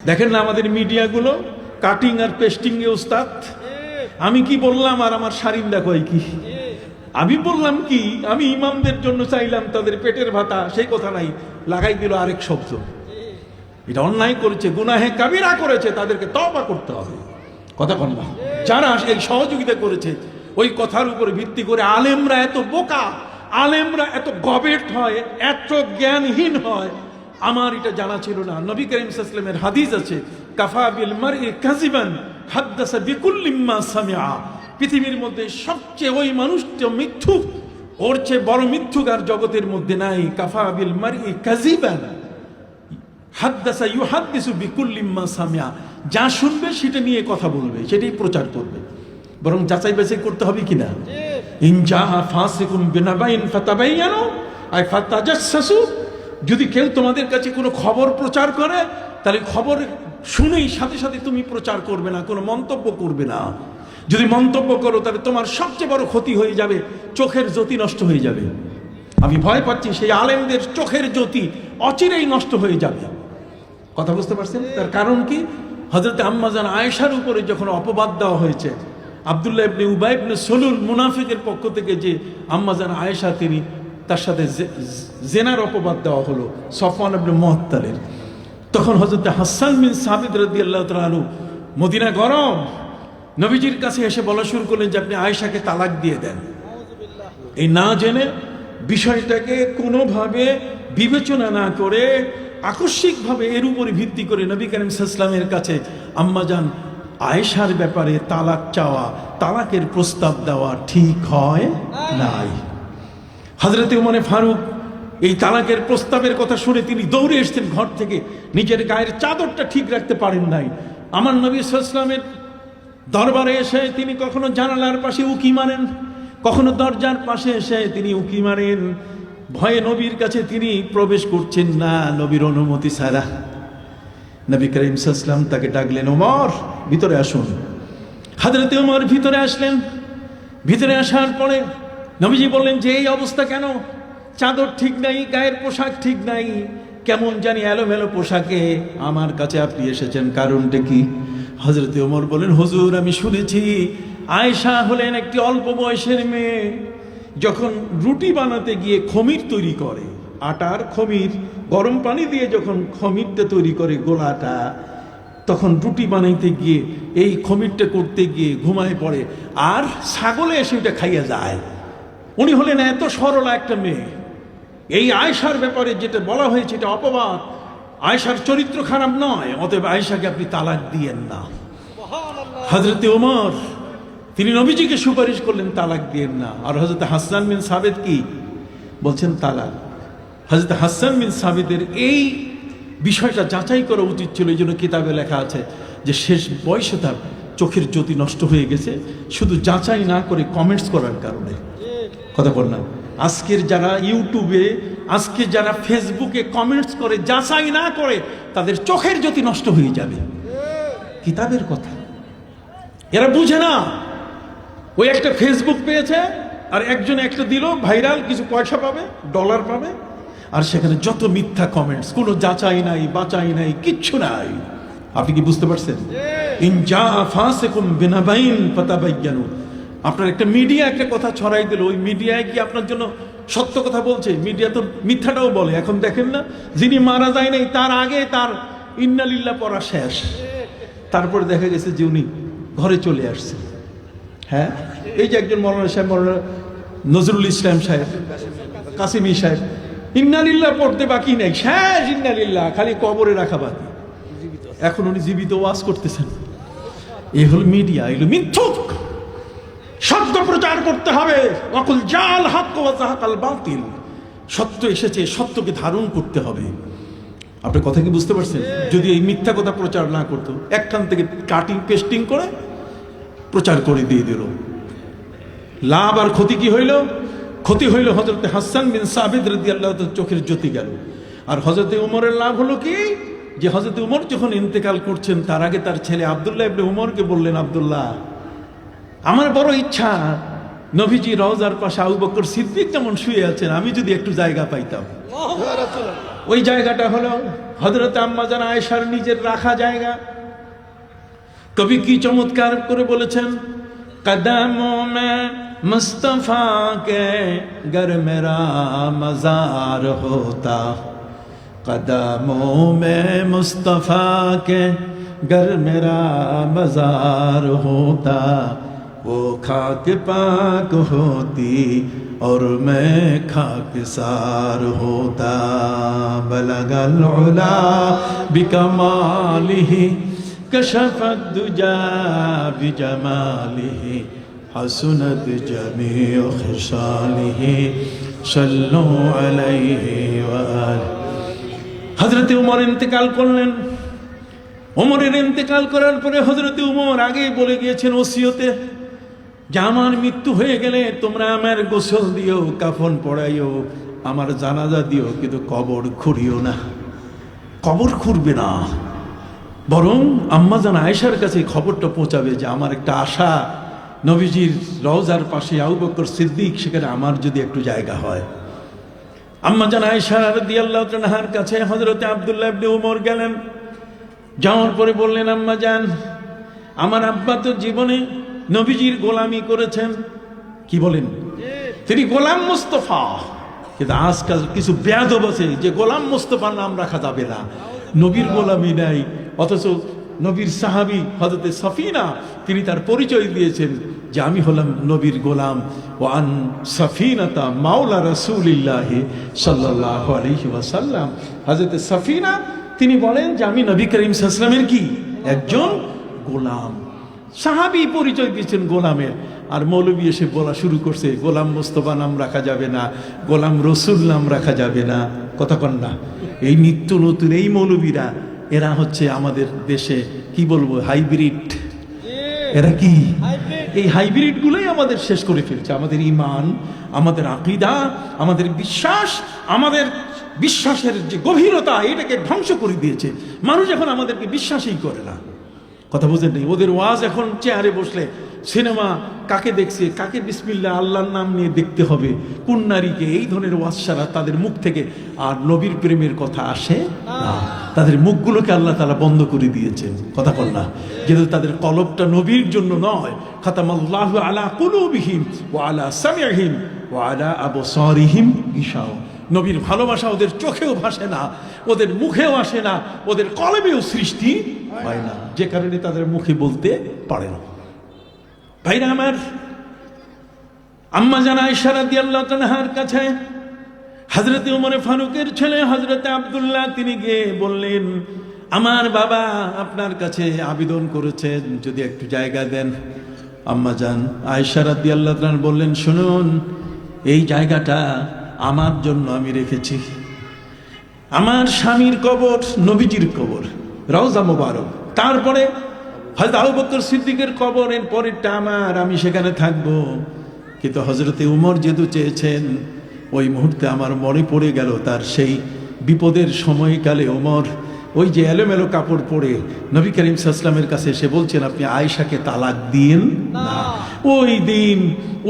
দেখেন না আমাদের মিডিয়াগুলো কাটিং আর পেস্টিং এ উস্তাদ। আমি কি বললাম আর আমার শারিন্দা কয় কি? আমি বললাম কি, আমি ইমামদের জন্য চাইলাম তাদের পেটের ভাতা, সেই কথা নাই, লাগাই দিল আরেক শব্দ। এটা অন্যায় করেছে, গুনাহে কাবিরা করেছে, তাদেরকে তওবা করতে হবে। কথা বল না, যারা এই সহযোগিতা করেছে ওই কথার উপরে ভিত্তি করে আলেমরা এত বোকা, আলেমরা এত গবেট হয়, এত জ্ঞানহীন হয়, আমার এটা জানা ছিল না। নবী করিম সাল্লাল্লাহু আলাইহি ওয়াসাল্লামের হাদিস আছে, কাফা বিল মারই কাযিবান হাদাসা বিকুল্লি মা সামিআ। পৃথিবীর মধ্যে সবচেয়ে ওই মানুষটা মিথ্যুক, ওর চেয়ে বড় মিথ্যুক আর জগতের মধ্যে নাই। কাফা বিল মারই কাযিবান হাদাসা ইউহাদ্দিসু বিকুল্লি মা সামিআ। যা শুনবে সেটা নিয়ে কথা বলবে, সেটাই প্রচার করবে। বরং যাচাই বাছাই করতে হবে কিনা। ইন জাআ ফাসিকুম বিনাবাইন ফাতাবায়ানু আই ফাতাজাসসু। যদি কেউ তোমাদের কাছে কোনো খবর প্রচার করে, তাহলে খবর শুনেই সাথে সাথে তুমি প্রচার করবে না, কোনো মন্তব্য করবে না। যদি মন্তব্য করো তাহলে তোমার সবচেয়ে বড় ক্ষতি হয়ে যাবে, চোখের জ্যোতি নষ্ট হয়ে যাবে। আমি ভয় পাচ্ছি সেই আলেমদের চোখের জ্যোতি অচিরেই নষ্ট হয়ে যাবে। কথা বুঝতে পারছেন? তার কারণ কি? হযরত আম্মা জান আয়েশার উপরে যখন অপবাদ দেওয়া হয়েছে, আব্দুল্লাহ ইবনে উবাই ইবনে সলুল মুনাফিকের পক্ষ থেকে যে আম্মা জান আয়েশা, তিনি তার সাথে জেনার অপবাদ দেওয়া হলো সফওয়ান ইবনে মুআত্তালের। তখন হযরত হাসান বিন সাবিত রাদিয়াল্লাহু তাআলা আনহু, মদিনা গরম, নবীজির কাছে এসে বলা শুরু করলেন যে আপনি আয়েশাকে তালাক দিয়ে দেন। এই না জেনে, বিষয়টাকে কোনোভাবে বিবেচনা না করে, আকস্মিকভাবে এর উপরে ভিত্তি করে নবী করিম সাল্লাল্লাহু আলাইহি ওয়াসাল্লামের কাছে আম্মাজান আয়েশার ব্যাপারে তালাক চাওয়া, তালাকের প্রস্তাব দেওয়া ঠিক হয় নাই। হযরত ওমর ফারুক এই তালাকের প্রস্তাবের কথা শুনে তিনি দৌড়ে এসেছেন ঘর থেকে, নিজের গায়ের চাদরটা ঠিক রাখতে পারেন নাই। আমার নবী সাল্লাল্লাহু আলাইহি ওয়াসাল্লামের দরবারে এসে তিনি কখনো জানালার পাশে উকি মারেন, কখনো দরজার পাশে এসে তিনি উকি মারেন। ভয়ে নবীর কাছে তিনি প্রবেশ করছেন না নবীর অনুমতি ছাড়া। নবী করিম সাল্লাল্লাহু আলাইহি ওয়াসাল্লাম তাকে ডাকলেন, ওমর ভিতরে আসুন। হযরত ওমর ভিতরে আসলেন। ভিতরে আসার পরে নবীজি বললেন যে এই অবস্থা কেন? চাদর ঠিক নাই, গায়ের পোশাক ঠিক নাই, কেমন জানি এলোমেলো পোশাকে আমার কাছে আপনি এসেছেন, কারণটা কি? হযরত ওমর বলেন, হুজুর আমি শুনেছি আয়েশা হলেন একটি অল্প বয়সের মেয়ে, যখন রুটি বানাতে গিয়ে খমির তৈরি করে, আটার খমির, গরম পানি দিয়ে যখন খমিরটা তৈরি করে গোলাটা, তখন রুটি বানাইতে গিয়ে এই খমিরটা করতে গিয়ে ঘুমায় পড়ে, আর ছাগলে এসে ওটা খাইয়া যায়। উনি হলেন এত সরলা একটা মেয়ে। এই আয়েশার ব্যাপারে যেটা বলা হয়েছে এটা অপবাদ। আয়েশার চরিত্র খারাপ নয়, অতএব আয়েশাকে আপনি তালাক দিয়েন না। হযরত ওমর তিনি নবীজিকে সুপারিশ করলেন তালাক দিয়েন না। আর হযরত হাসান বিন সাবিত কি বলছেন? তালাক। হযরত হাসান বিন সাবিতের এই বিষয়টা যাচাই করা উচিত ছিল। এই জন্য কিতাবে লেখা আছে যে শেষ বয়সে তার চোখের জ্যোতি নষ্ট হয়ে গেছে, শুধু যাচাই না করে কমেন্টস করার কারণে। কথা বল না, আজকের যারা ইউটিউবে, আজকে যারা ফেসবুকে কমেন্টস করে, যাচাই না করে, তাদের চোখের জ্যোতি নষ্ট হয়ে যাবে। কিতাবের কথা এরা বুঝে না। ওই একটা ফেসবুক পেয়েছে, আর একজন একটা দিল ভাইরাল, কিছু পয়সা পাবে, ডলার পাবে, আর সেখানে যত মিথ্যা কমেন্টস, কোনো যাচাই নাই, বাচাই নাই, কিচ্ছু নাই। আপনি কি বুঝতে পারছেন? ইন জাআ ফাসিকুম বিনাবাইন ফাতাবায়ানু। আপনার একটা মিডিয়া একটা কথা ছড়াই দিল, ওই মিডিয়ায় কি আপনার জন্য সত্য কথা বলছে? মিডিয়া তো মিথ্যাটাও বলে। এখন দেখেন না, যিনি মারা যায় নাই তার আগে তার ইন্না লিল্লাহ পড়া শেষ, তারপরে দেখা গেছে যে উনি ঘরে চলে আসছেন। হ্যাঁ, এই যে একজন মৌলানা সাহেব, মৌলানা নজরুল ইসলাম সাহেব, কাসিমি সাহেব, ইন্না লিল্লাহ পড়তে বাকি নেই, শেষ ইন্না লিল্লাহ, খালি কবরে রাখা বাকি। এখন উনি জীবিত ওয়াজ করতেছেন। এই হল মিডিয়া, এগুলো মিথ্যুক। সত্য প্রচার করতে হবে। ওয়াকুল জাল হক ওয়া যাহাকাল বাতিল। সত্য এসেছে, সত্যকে ধারণ করতে হবে। আপনি কথা কি বুঝতে পারছেন? যদি এই মিথ্যা কথা প্রচার না করতো, একখান থেকে কাটিং পেস্টিং করে প্রচার করে দিয়ে দিল, লাভ আর ক্ষতি কি হইল? ক্ষতি হইল হযরত হাসান বিন সাবিত রাদিয়াল্লাহু তাআলা চোখের জ্যোতি গেল। আর হযরত ওমরের লাভ হলো কি? যে হযরত ওমর যখন ইন্তেকাল করছেন, তার আগে তার ছেলে আব্দুল্লাহ ইবনে ওমরকে বললেন, আব্দুল্লাহ, আমার বড় ইচ্ছা নবীজি রওজার পাশে আবু বকর সিদ্দিক যেমন শুয়ে আছেন, আমি যদি একটু জায়গা পাইতাম। ওই জায়গাটা হলো হযরত আম্মা জান আয়েশার নিজের রাখা জায়গা। কবি কি চমৎকার করে বলেছেন, কদমোं में मुस्तफा के गर मेरा मजार होता, कदमों में मुस्तफा के गर मेरा मजार होता, वो खाक पाक होती और मैं खाकसार होता, बलगल उला बिकमालिही कशफत दुजा बिजमालिही हसनत जमीउ खिसालिही सल्लु अलैहि व आलिहि। हजरत उमर इंतकाल করলেন। উমরের ইন্তেকাল করার পরে হযরত উমর আগে বলে গিয়েছেন ওসিয়তে, যে আমার মৃত্যু হয়ে গেলে তোমরা আমার গোসল দিও, কাফন পরাইও, আমার জানাজা দিও, কিন্তু কবর খুঁড়িও না, কবর খুঁড়বে না, বরং আম্মা জান আয়েশার কাছে খবরটা পৌঁছাবে যে আমার একটা আশা, নবীজির রওজার পাশে আবু বকর সিদ্দিক, সেখানে আমার যদি একটু জায়গা হয়। আম্মা জান আয়েশা রাদিয়াল্লাহু তাআলার কাছে হযরত আব্দুল্লাহ ইবনে উমর গেলেন। যাওয়ার পরে বললেন, আম্মা জান, আমার আব্বা তো জীবনে নবীজির গোলামি করেছেন। কি বলেন? তিনি গোলাম মুস্তাফা। কিন্তু আজকাল কিছু বেয়াদব আছে যে গোলাম মুস্তাফার নাম রাখা যাবে না, নবীর গোলামি নাই। অথচ নবীর সাহাবী হযরত সফিনা, তিনি তার পরিচয় দিয়েছেন যে আমি হলাম নবীর গোলাম। ওয়ান সফিনাতা মাওলা রাসূলিল্লাহি সাল্লাল্লাহু আলাইহি ওয়াসাল্লাম। হযরত সফিনা তিনি বলেন যে আমি নবী করিম সাল্লাল্লাহু আলাইহি ওয়াসাল্লামের কি একজন গোলাম। সাহাবী পরিচয় দিয়েছেন গোলামের, আর মৌলবী এসে বলা শুরু করছে গোলাম মুস্তাফা নাম রাখা যাবে না, গোলাম রসুল নাম রাখা যাবে না। কথা কন না? এই নিত্য নতুন এই মৌলবীরা, এরা হচ্ছে আমাদের দেশে কি বলবো হাইব্রিড। এরা কি এই হাইব্রিড গুলোই আমাদের শেষ করে ফেলছে। আমাদের ঈমান, আমাদের আকীদা, আমাদের বিশ্বাস, আমাদের বিশ্বাসের যে গভীরতা, এটাকে ধ্বংস করে দিয়েছে। মানুষ এখন আমাদেরকে বিশ্বাসই করে না। কথা বুঝেন নেই? ওদের ওয়াজ এখন চেয়ারে বসলে সিনেমা কাকে দেখছে, কাকে বিসমিল্লাহ আল্লাহর নাম নিয়ে দেখতে হবে, কোন নারীকে, এই ধরনের ওয়াজ ছাড়া তাদের মুখ থেকে আর নবীর প্রেমের কথা আসে না। তাদের মুখগুলোকে আল্লাহ তাআলা বন্ধ করে দিয়েছেন। কথা বল না? যেহেতু তাদের কলবটা নবীর জন্য নয়। খাতামাল্লাহু আলা কুলুবিহিম ওয়া আলা সামিইহিম ওয়া আলা আবসারিহিম গিশাওয়া। নবীর ভালোবাসা ওদের চোখেও ভাসে না, ওদের মুখেও আসে না, ওদের কলবেও সৃষ্টি হয় না, যে কারণে তাদের মুখে বলতে পারে না। ভাইরা আমার, আম্মা জান আয়েশা রাদিয়াল্লাহু তাআলার কাছে হযরত ওমর ফারুকের ছেলে হযরত আব্দুল্লাহ তিনি গিয়ে বললেন, আমার বাবা আপনার কাছে আবেদন করেছেন যদি একটু জায়গা দেন। আম্মা জান আয়েশা রাদিয়াল্লাহু তাআলা বললেন, শুনুন, এই জায়গাটা আমার জন্য আমি রেখেছি। আমার স্বামীর কবর নবীজির কবর, রওজা মুবারক, তারপরে হযরত আবু বকর সিদ্দিকের কবর, এর পরেরটা আমার, আমি সেখানে থাকবো। কিন্তু হযরতে উমর যেহেতু চেয়েছেন, ওই মুহূর্তে আমার মনে পড়ে গেল তার সেই বিপদের সময়কালে ওমর ওই যে এলোমেলো কাপড় পরে নবী করিম সাল্লাল্লাহু আলাইহি ওয়াসাল্লামের কাছে এসে বলছেন, আপনি আয়েশাকে তালাক দিন না।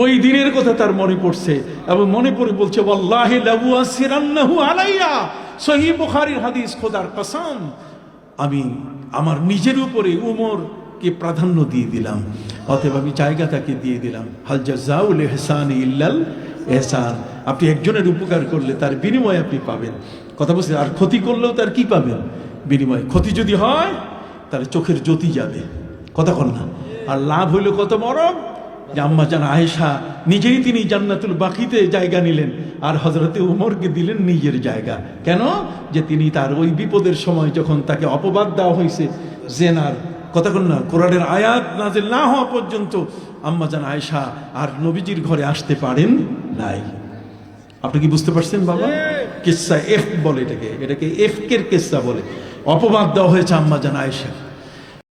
ওই দিনের কথা তার মনে পড়ছে, এবং মনে পড়ে বলছে, ওয়াল্লাহি লাউ আসিরান্নাহু আলাইয়া, সহিহ বুখারীর হাদিস, খোদার কসম, আমি আমার নিজের উপরে উমরকে প্রাধান্য দিয়ে দিলাম, অতএব আমি জায়গা তাকে দিয়ে দিলাম। হাল জাযাউল ইহসান ইল্লাল ইহসান। আপনি একজনের উপকার করলে তার বিনিময় আপনি পাবেন। কথা বলছি, আর ক্ষতি করলেও তার কি পাবেন? বিনিময়। ক্ষতি যদি হয় তাহলে চোখের জ্যোতি যাবে। কথা কন না? আর লাভ হইল কত বড়, যে আম্মা জান আয়েশা নিজেই তিনি জান্নাতুল বাকিতে জায়গা নিলেন, আর হযরতে উমরকে দিলেন নিজের জায়গা। কেন? যে তিনি তার ওই বিপদের সময় যখন তাকে অপবাদ দেওয়া হয়েছে জেনার, কথা কন না, কোরআনের আয়াত নাযিল না হওয়া পর্যন্ত আম্মা জান আয়েশা আর নবীজির ঘরে আসতে পারেন নাই। আপনি কি বুঝতে পারছেন বাবা? কিসসা এফ বলে এটাকে এফকের কিসসা বলে। অপবাদ দেওয়া হয়েছে আম্মা জান আয়েশা।